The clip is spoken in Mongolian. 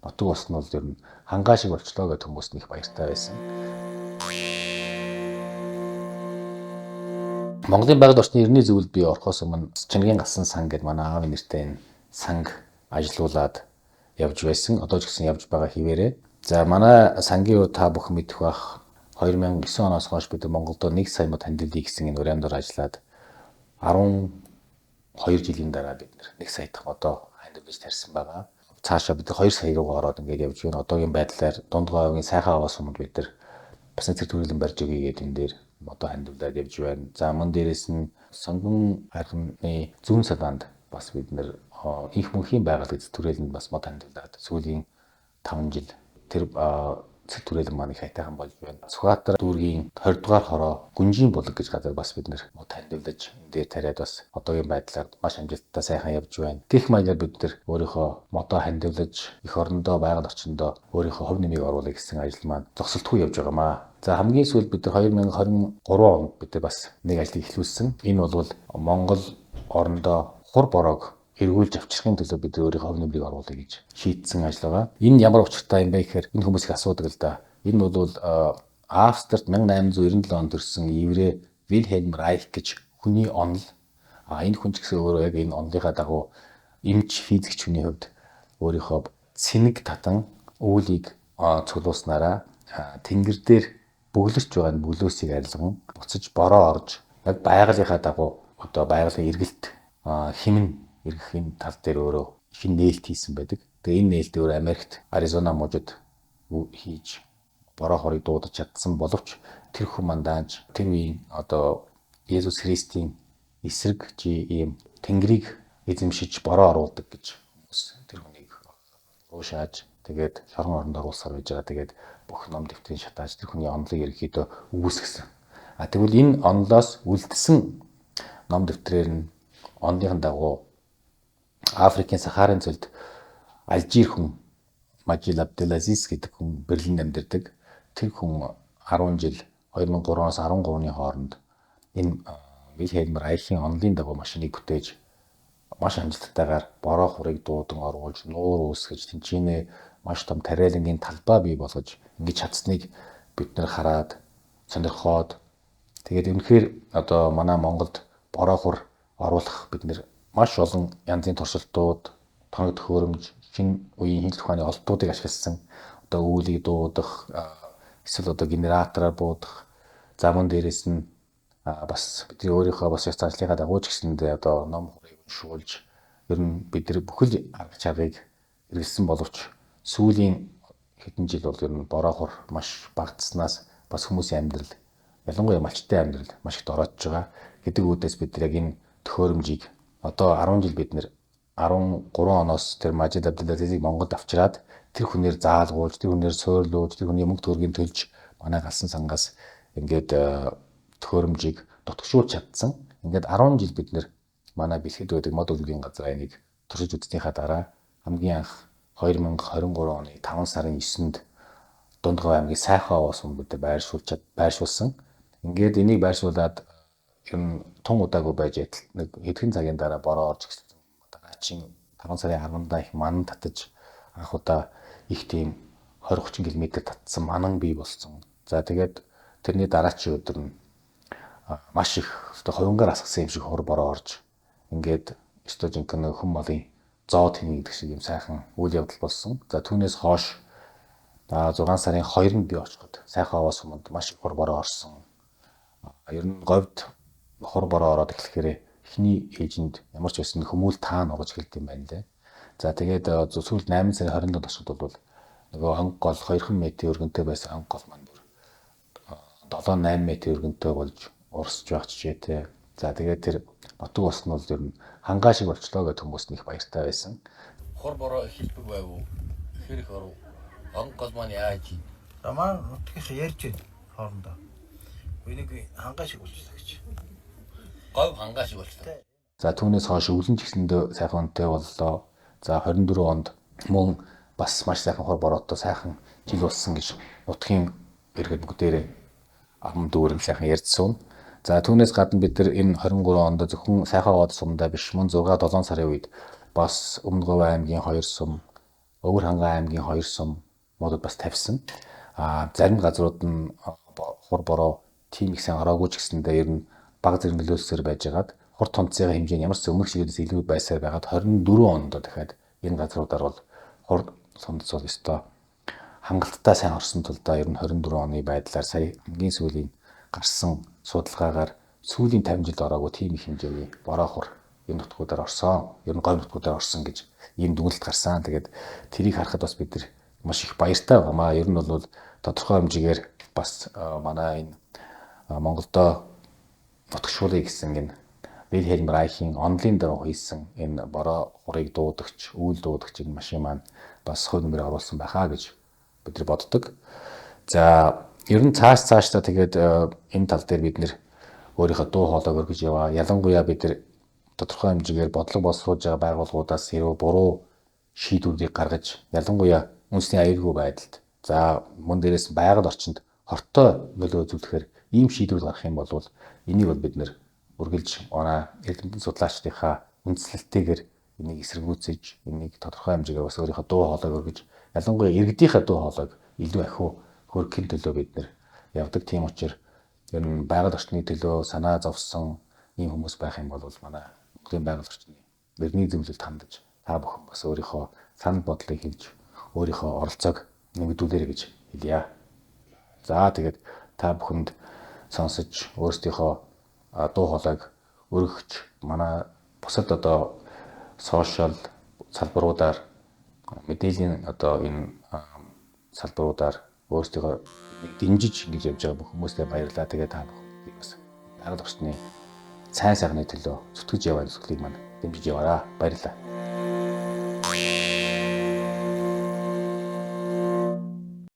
нутаг ус нь бол ер нь хангаа шиг болчлоо гэдэг хүмүүс нэг баяртай байсан. Монголын байгаль орчны эртний зөвлөлд би орохоос өмнө Чингэн гасан сан гэдэг манай аавын нэртэй энэ санг ажилуулад явж байсан. Одоо ч гэсэн явж байгаа хിവэрээ. За манай сангийн хувьд та бүхэн мэдэх бах 2009 оноос хойш бид Монголд 1 сая мод хандилдий гэсэн энэ уран дор ажиллаад 12 жилийн дараа бид 1 сая дахь одоо хандилж тарьсан байгаа. Цаашаа бид 2 сая руу ороод ингээд явж байна. Одоогийн байдлаар Дундгойгийн сайхан аваа сумд бид бас цэр төрөлн барьж өгье гэдэг энэ дээр одоо хандивлаад явж байна. За мөн дээрэс нь сонгон архины зүүн салаанд бас бид их мөнхийн байгууллага эзэд төрөлөнд бас мод хандивлаад сүүлийн 5 жил тэр цэг төрөлн маань их хайтайхан болж байна. Сүхбаатар дүүргийн 20 дугаар хороо Гүнжийн булаг гэж газар бас бид мод хандивлаж энэ дээр тариад бас одоогийн байдлаар маш амжилттай сайхан явж байна. Гэх маягаар бид өөрийнхөө модоо хандивлаж эх орондоо байгаль орчиндөө өөрийнхөө хувь нэмийг оруулах гэсэн ажил маань зогсолтгүй явж байгаамаа. За хамгийн сүүлд бид 2023 онд бид бас нэг ажлыг эхлүүлсэн. Энэ бол Монгол орондоо хур бороог эргүүлж авчрахын төлөө бид өөрийнхөө хувь нэмрийг оруулах гэж шийдсэн ажил байгаа. Энэ ямар учиртай юм бэ гэхээр энэ хүмүүс их асуудаг л да. Энэ бол Австрид 1897 онд төрсэн еврей Вильхельм Райх гэж хүний онол. Энэ хүн ч гэсэн өөрөө яг энэ онолынхаа дагуу эмч физикч хүний хувьд өөрийнхөө цэнэг татан үүлийг цуглууснараа тэнгэр дээр бөглөрч байгаа бөглөөсийг арилган буцаж бороо орж яг байгалийнхаа дагуу одоо байгалийн эргэлт химэн эргэхийн тал дээр өөрөө хин нээлт хийсэн байдаг. Тэгээ энэ нээлт өөр Америкт Аризона мужид хийж бороо хорыг дуудаж чадсан боловч тэр хүн мандааж тэр үеийн одоо Есүс Христийн эсрэг ийм тэнгэрийг эзэмшиж бороо оруулдаг гэж хүмүүс тэр хүнийг уушааж тэгээд шорон оронд оруулсаар байж байгаа. Тэгээд бүх ном дэвтрийн шатааж тэр хүний онолыг ерөнхийдөө үүсгэсэн. Тэгвэл энэ онолоос үлдсэн ном дэвтрээр нь онолын дагуу Африкийн Сахарын цөлд Алжир хүн Мажил Абделазиз гэдэг хүн Берлинд амьдардаг. Тэр хүн 10 жил 2003-аас 13-ны хооронд энэ Вильхельм Райхын онолын дагуу машиныг бүтээж маш амжилттайгаар бороо хурыг дуудан оруулж нуур үүсгэж тэнцэнэ маш том тариалангийн талбай бий болгож ингэж чадсныг бид нэр хараад сонирхоод тэгээд үнэхээр одоо манай Монголд бороо хур оруулах бид нэр маш олон янзын туршилтууд, тоног төхөөрөмж, шинэ үеийн хинжлэх ухааны олдуудыг ашигласан одоо үүлийг дуудах, эсвэл одоо генератороор буудах, за мөн дээрээс нь бас бидний өөрийнхөө бас ёс заншлынхаа дагуу ч гэсэндээ одоо ном хурыг уншуулж ер нь бид нар бүхэл арга чаргыг хэрэгэлсэн боловч сүүлийн хэдэн жил бол ер нь бороо хур маш багтснаас бас хүмүүсийн амьдрал, ялангуяа малчтай амьдрал маш их дороодж байгаа гэдэг үүднээс бид нар яг энэ төхөөрөмжийг одоо 10 жил бид нэр 13 оноос тэр Мажид Абделазизыг Монголд авчираад тэр хүнээр заалгуулж, тэр хүнээр суйрлуулж, тэр хүний мөнгө төгрөгийг төлж манай галсан сангаас ингээд төхөөрөмжийг дутгшуулж чадсан. Ингээд 10 жил бид нэр манай бэлгэд байдаг мод үлгийн газар энийг туршиж үзснийхаа дараа хамгийн анх 2023 оны 5 сарын 9-нд Дундгой аймгийн Сайхан аваа сум бид байршуулсан. Ингээд энийг байршуулад ер нь тун удаагүй байж нэг хэдхэн цагийн дараа бороо орж ирсэн. Одоо гачин 5 сарын 10-нд их манан татаж анх удаа их тийм 20-30 км татсан манан бий болсон. За тэгээд тэрний дараачийн өдөр нь маш их одоо хувингаар асгасан юм шиг хур бороо орж ингээд өстой жинхэнэ хүм малын зоо тэний гэдэг шиг юм сайхан үйл явдал болсон. За түүнээс хойш 6 сарын 2-нд би очиход Сайхан аваа суманд маш их хур бороо орсон. Ер нь говьд хур бороо ороод эхлэхээр эхний ээжинд ямар ч байсан хүмүүл таан орж эхэлдэг юм байна лээ. За тэгээд сүүлд 8 сарын 27-нд очоод бол нөгөө онг гол 2 метрийн өргөнтэй байсан онг гол маань бүр 7-8 метрийн өргөнтэй болж урсж байх жишээтэй. За тэгээд тэр нутаг ус нь бол ер нь хангаа шиг болчлоо гэдэг хүмүүс их баяртай байсан. Хур бороо эхэлдэг байв уу? Ихэр их оров. Онг гол маань яаж ий? Манай нутгийнхаа ярьж байна хоорондоо. Энийг хангаа шиг болчихлоо гэж. Говь хангаа шиг болчихлоо. За түүнээс хойш өвлөн ч гэсэндээ сайхан үнэтэй боллоо. За 24 онд мөн бас маш сайхан хур бороотой сайхан жил болсон гэж нутгийн иргэд бүгдээрээ ам дүүрэн сайхан ярьдсан. За түүнээс гадна бид нар энэ 23 онд зөвхөн Сайхан аваа сумдаа биш мөн 6-7 сарын үед бас Өмнө Говь аймгийн 2 сум, Өвөр хангай аймгийн 2 сум модод бас тавьсан. Зарим газрууд нь хур бороо тийм их сайн ороогүй ч гэсэндээ ер нь бага зэрэг нөлөөлсөөр байжгаад хур тунцгийн хэмжээ нь ямар ч өмнөх жилээс илүү байсаар байгаад 24 онд дахиад энэ газруудаар бол хур тунц бол ёстой хангалттай сайн орсон тул да ер нь 24 оны байдлаар сая хамгийн сүүлийн гарсан судалгаагаар сүүлийн 50 жилд ороогүй тийм их хэмжээний бороо хур энэ нутгуудаар орсон. Ер нь говь нутгуудаар орсон гэж ийм дүгнэлт гарсан. Тэгээд тэрийг харахад бас бид нар маш их баяртай байнамаа. Ер нь бол тодорхой хэмжээгээр бас манай энэ Монголдо нутагшуулъя гэсэн энэ Вильхельм Райхийн онлын дагуу хийсэн энэ бороо хурыг дуудагч, үйл дуудагчийн машин маань бас хувь нэмрээ оруулсан байхаа гэж бид нар боддог. За ер нь цаашдаа тэгээд энэ тал дээр бид нэр өөрийнхөө дуу хоолойг өргөж яваа. Ялангуяа бид нар тодорхой хэмжээгээр бодлого боловсруулж байгаа байгууллагуудаас хэрвээ буруу шийдвэрийг гаргаж, ялангуяа үндэсний аюулгүй байдалд, за мөн дээрээс байгаль орчинд хортой нөлөө үзүүлэхээр ийм шийдвэр гаргах юм бол энийг бол бид нэр үргэлж оноо эрдэмтэн судлаачдынхаа үндэслэлтэйгээр энийг эсэргүүцэж, энийг тодорхой хэмжээгээр бас өөрийнхөө дуу хоолойг өргөж, ялангуяа иргэдийнхээ дуу хоолойг илүү ахиу хөрөхийн төлөө бид нэр явдаг. Тийм учраас ер нь байгаль орчны төлөө санаа зовсон ийм хүмүүс байх юм бол манай Монголын байгаль орчны мөрний зөвлөлд хандаж та бүхэн бас өөрийнхөө санал бодлыг хэлж өөрийнхөө оролцоог нэмэгдүүлээрэй гэж хэлье. За тэгээд та бүхэнд сонсож өөрсдийнхөө дуу хоолойг өргөж манай бусад одоо сошиал салбаруудаар мэдээллийн одоо энэ салбаруудаар өөрсдийнхөө дэмжиж ингэж явж байгаа бүх хүмүүстээ баярлалаа. Тэгээд та бүхэн бас байгаль орчны сайн сайхны төлөө зүтгэж яваа зүйлийг маань дэмжиж яваарай. Баярлалаа.